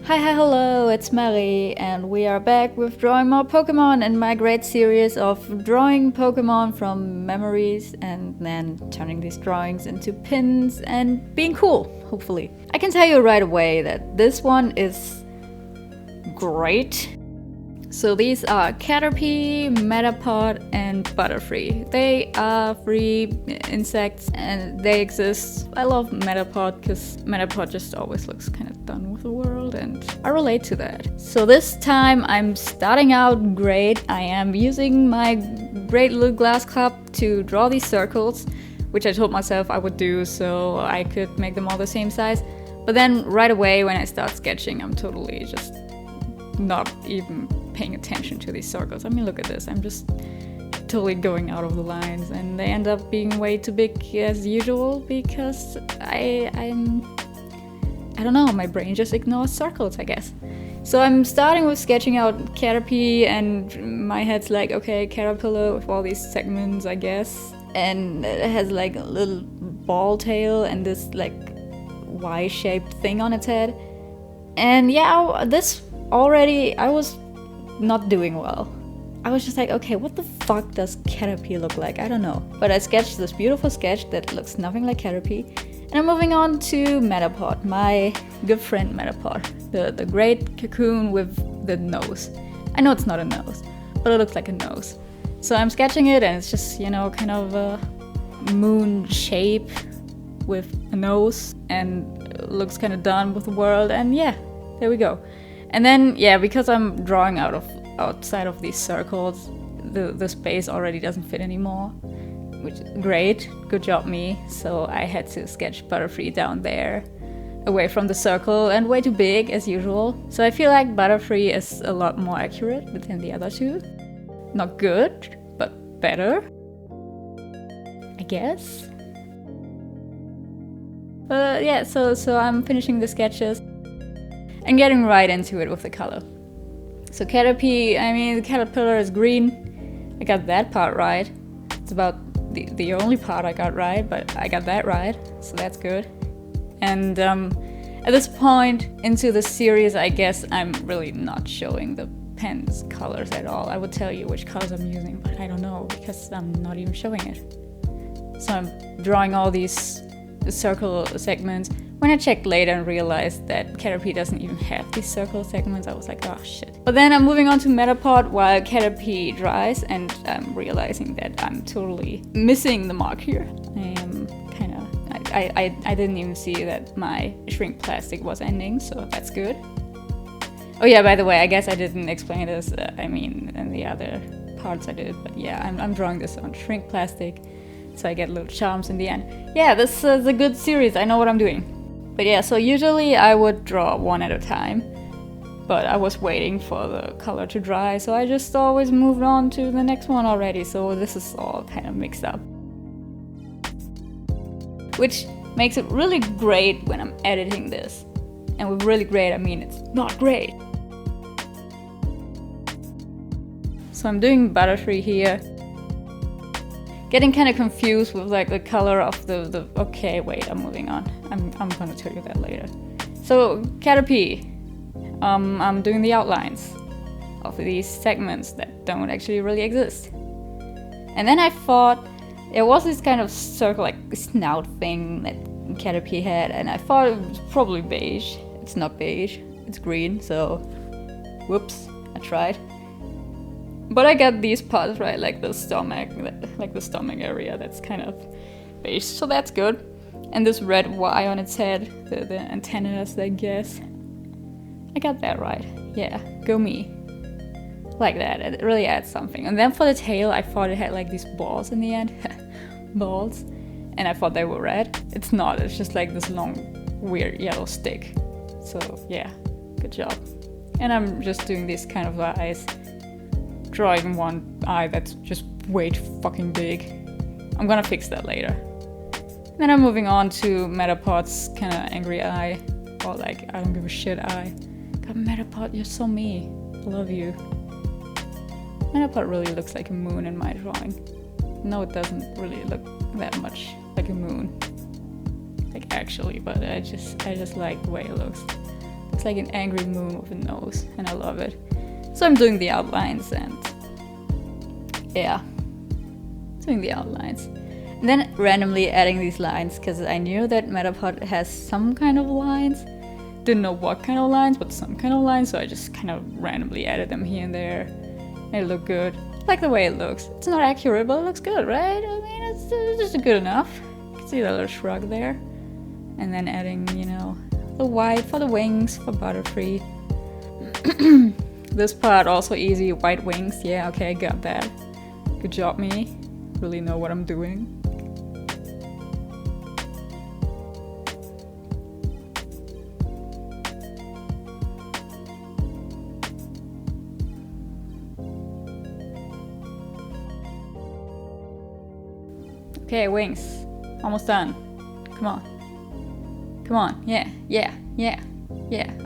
Hello, it's Mary, and we are back with drawing more Pokemon in my great series of drawing Pokemon from memories and then turning these drawings into pins and being cool, hopefully. I can tell you right away that this one is great. So these are Caterpie, Metapod, and Butterfree. They are free insects and they exist. I love Metapod because Metapod just always looks kind of done with the world and I relate to that. So this time I'm starting out great. I am using my great little glass cup to draw these circles, which I told myself I would do so I could make them all the same size. But then right away when I start sketching, I'm totally just not even paying attention to these circles. I mean, look at this. I'm just totally going out of the lines and they end up being way too big as usual because I don't know, my brain just ignores circles, I guess. So I'm starting with sketching out Caterpie and my head's like, okay, caterpillar with all these segments, I guess. And it has like a little ball tail and this like Y-shaped thing on its head. And yeah, this already, I was not doing well. I was just like, okay, what the fuck does Caterpie look like? I don't know. But I sketched this beautiful sketch that looks nothing like Caterpie. And I'm moving on to Metapod, my good friend Metapod. The great cocoon with the nose. I know it's not a nose, but it looks like a nose. So I'm sketching it and it's just, you know, kind of a moon shape with a nose and it looks kind of done with the world. And yeah, there we go. And then, yeah, because I'm drawing outside of these circles, the space already doesn't fit anymore, which is great. Good job, me. So I had to sketch Butterfree down there, away from the circle, and way too big, as usual. So I feel like Butterfree is a lot more accurate than the other two. Not good, but better, I guess. But yeah, so I'm finishing the sketches and getting right into it with the color. So Caterpie, I mean, the caterpillar is green. I got that part right. It's about the only part I got right, but I got that right, so that's good. And at this point into the series, I guess I'm really not showing the pen's colors at all. I would tell you which colors I'm using, but I don't know because I'm not even showing it. So I'm drawing all these circle segments. When I checked later and realized that Caterpie doesn't even have these circle segments, I was like, oh shit. But then I'm moving on to Metapod while Caterpie dries and I'm realizing that I'm totally missing the mark here. I am kind of, I didn't even see that my shrink plastic was ending, so that's good. Oh yeah, by the way, I guess I didn't explain this, I mean, in the other parts I did, but yeah, I'm drawing this on shrink plastic, so I get little charms in the end. Yeah, this is a good series, I know what I'm doing. But yeah, so usually I would draw one at a time, but I was waiting for the color to dry, so I just always moved on to the next one already, so this is all kind of mixed up. Which makes it really great when I'm editing this. And with really great, I mean it's not great. So I'm doing Butterfree here. Getting kind of confused with like the color of the okay, wait, I'm moving on. I'm gonna tell you that later. So Caterpie, I'm doing the outlines of these segments that don't actually really exist. And then I thought there was this kind of circle, like snout thing that Caterpie had, and I thought it was probably beige. It's not beige, it's green, so whoops, I tried. But I got these parts right, like the stomach area, that's kind of beige, so that's good. And this red Y on its head, the antennas, I guess. I got that right, yeah, go me. Like that, it really adds something. And then for the tail, I thought it had like these balls in the end. Balls. And I thought they were red. It's not, it's just like this long, weird yellow stick. So yeah, good job. And I'm just doing these kind of eyes. Drawing one eye that's just way too fucking big. I'm gonna fix that later. Then I'm moving on to Metapod's kind of angry eye, or like I don't give a shit eye. God, Metapod, you're so me. I love you. Metapod really looks like a moon in my drawing. No, it doesn't really look that much like a moon. Like actually, but I just like the way it looks. It's like an angry moon with a nose, and I love it. So I'm doing the outlines, and yeah, doing the outlines. And then randomly adding these lines, because I knew that Metapod has some kind of lines. Didn't know what kind of lines, but some kind of lines, so I just kind of randomly added them here and there. And it looked good. I like the way it looks. It's not accurate, but it looks good, right? I mean, it's just good enough. You can see the little shrug there. And then adding, you know, the white for the wings for butterfree. This part also easy, white wings. Yeah, okay, I got that. Good job, me. Really know what I'm doing. Okay, wings. Almost done. Come on. Come on. Yeah.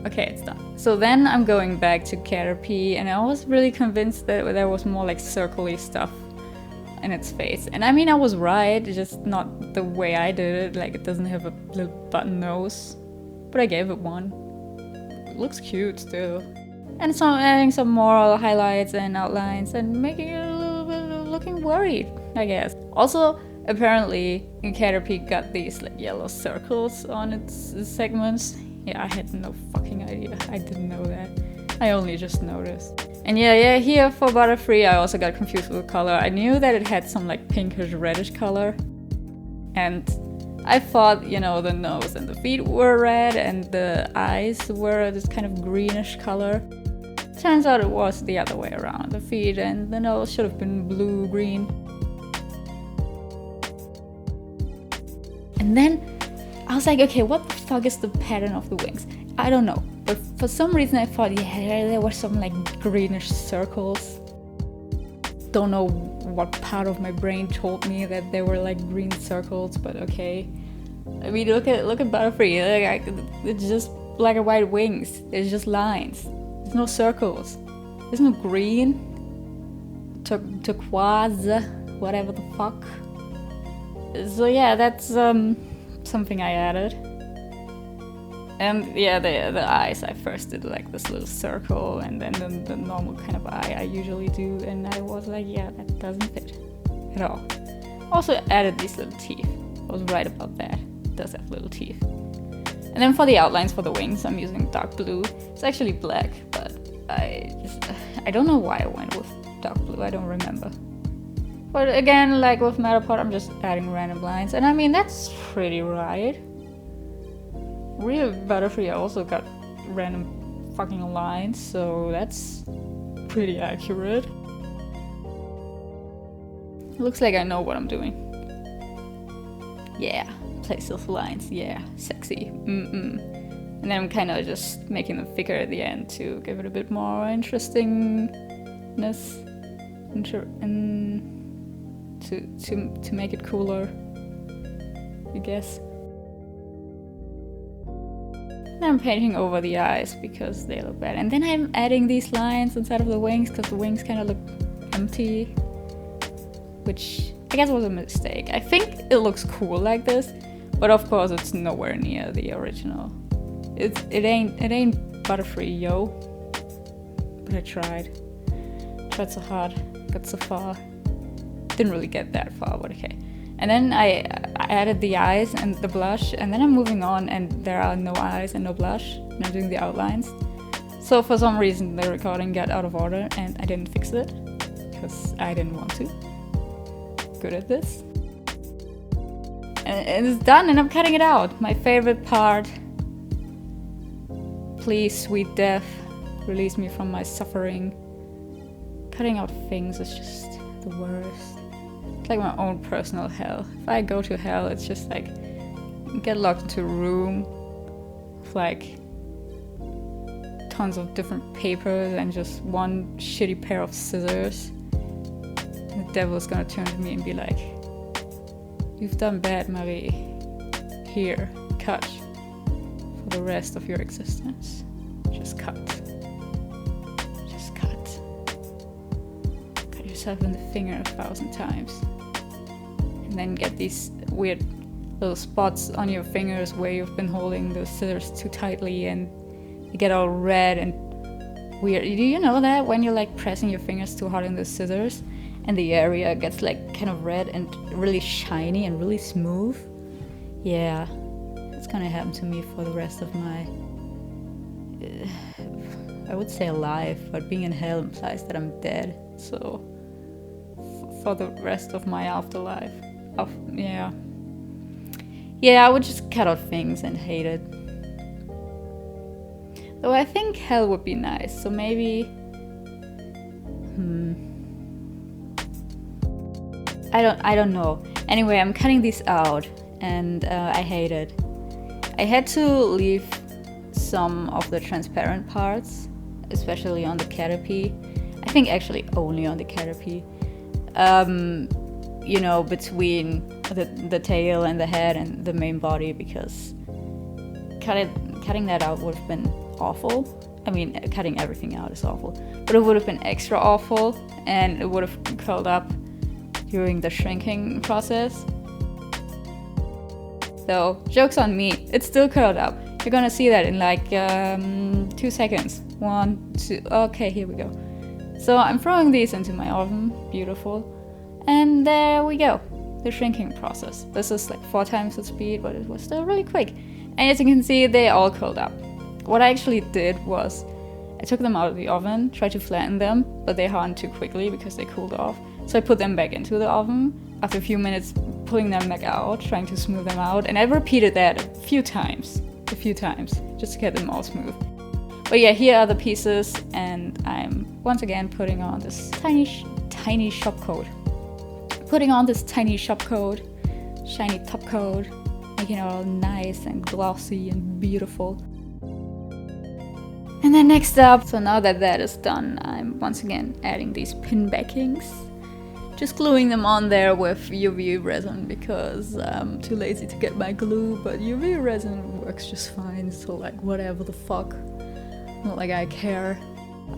Okay, it's done. So then I'm going back to caterpie, and I was really convinced that there was more like circly stuff in its face. And I mean, I was right, just not the way I did it. Like, it doesn't have a little button nose, but I gave it one. It looks cute still. And so I'm adding some more highlights and outlines and making it a little bit looking worried, I guess. Also, apparently, caterpie got these like yellow circles on its segments. Yeah, I had no fucking idea. I didn't know that. I only just noticed. And yeah, here for butterfree, I also got confused with the color. I knew that it had some like pinkish reddish color. And I thought, you know, the nose and the feet were red and the eyes were this kind of greenish color. Turns out it was the other way around. The feet and the nose should have been blue-green. And then I was like, okay, what the fuck is the pattern of the wings? I don't know. But for some reason I thought, yeah, there were some like greenish circles. Don't know what part of my brain told me that there were like green circles, but okay. I mean, look at butterfree. Like, it's just black and white wings. It's just lines. There's no circles. There's no green. Turquoise, whatever the fuck. So yeah, that's something I added. And yeah, the eyes, I first did like this little circle and then the normal kind of eye I usually do, and I was like, yeah, that doesn't fit at all. Also added these little teeth. I was right about that. It does have little teeth. And then for the outlines for the wings, I'm using dark blue. It's actually black, but I don't know why I went with dark blue, I don't remember. But again, like with Metapod, I'm just adding random lines, and I mean, that's pretty right. Real butterfree, I also got random fucking lines, so that's pretty accurate. Looks like I know what I'm doing. Yeah, place those lines, yeah, sexy, And then I'm kind of just making them thicker at the end to give it a bit more interestingness, and to make it cooler, I guess. Then I'm painting over the eyes because they look bad. And then I'm adding these lines inside of the wings because the wings kind of look empty, which I guess was a mistake. I think it looks cool like this, but of course it's nowhere near the original. It ain't butterfree, yo. But I tried so hard, got so far. Didn't really get that far, but okay. And then I added the eyes and the blush, and then I'm moving on and there are no eyes and no blush, and I'm doing the outlines. So for some reason the recording got out of order and I didn't fix it, because I didn't want to. Good at this. And it's done and I'm cutting it out. My favorite part. Please, sweet death, release me from my suffering. Cutting out things is just the worst. It's like my own personal hell. If I go to hell, it's just like get locked into a room with like tons of different papers and just one shitty pair of scissors. And the devil's gonna turn to me and be like, "You've done bad, Marie. Here, cut for the rest of your existence. Just cut. Just cut. Cut yourself in the finger 1,000 times. And then get these weird little spots on your fingers where you've been holding the scissors too tightly and they get all red and weird. Do you know that when you're like pressing your fingers too hard on the scissors and the area gets like kind of red and really shiny and really smooth? Yeah, it's gonna happen to me for the rest of my I would say alive, but being in hell implies that I'm dead, so for the rest of my afterlife. Yeah, I would just cut out things and hate it. Though I think hell would be nice, so maybe... I don't know. Anyway, I'm cutting these out, and I hate it. I had to leave some of the transparent parts, especially on the caterpie. I think actually only on the caterpie. You know, between the tail and the head and the main body, because cutting that out would have been awful. I mean, cutting everything out is awful, but it would have been extra awful, and it would have curled up during the shrinking process. So, joke's on me, it's still curled up. You're gonna see that in like 2 seconds. 1, 2, okay, here we go. So I'm throwing these into my oven, beautiful. And there we go, the shrinking process. This is like 4 times the speed, but it was still really quick. And as you can see, they all curled up. What I actually did was, I took them out of the oven, tried to flatten them, but they hardened too quickly because they cooled off. So I put them back into the oven, after a few minutes pulling them back out, trying to smooth them out. And I repeated that a few times, just to get them all smooth. But yeah, here are the pieces, and I'm once again putting on this tiny shop coat. Shiny top coat, making it all nice and glossy and beautiful. And then next up, so now that that is done, I'm once again adding these pin backings. Just gluing them on there with UV resin because I'm too lazy to get my glue, but UV resin works just fine, so like whatever the fuck. Not like I care.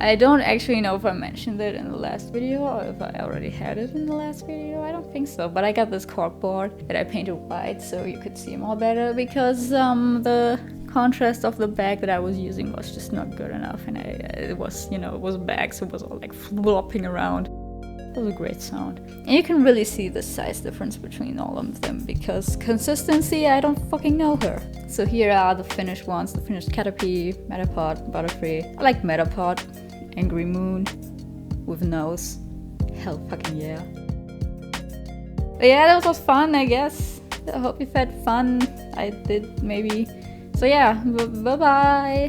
I don't actually know if I mentioned it in the last video or if I already had it in the last video. I don't think so, but I got this corkboard that I painted white so you could see more better because the contrast of the bag that I was using was just not good enough, and it was, you know, it was a bag, so it was all like flopping around. It was a great sound. And you can really see the size difference between all of them because consistency, I don't fucking know her. So here are the finished ones, the finished caterpie, metapod, butterfree. I like metapod, angry moon with nose. Hell fucking yeah. But yeah, that was fun, I guess. I hope you've had fun. I did maybe. So yeah, bye bye.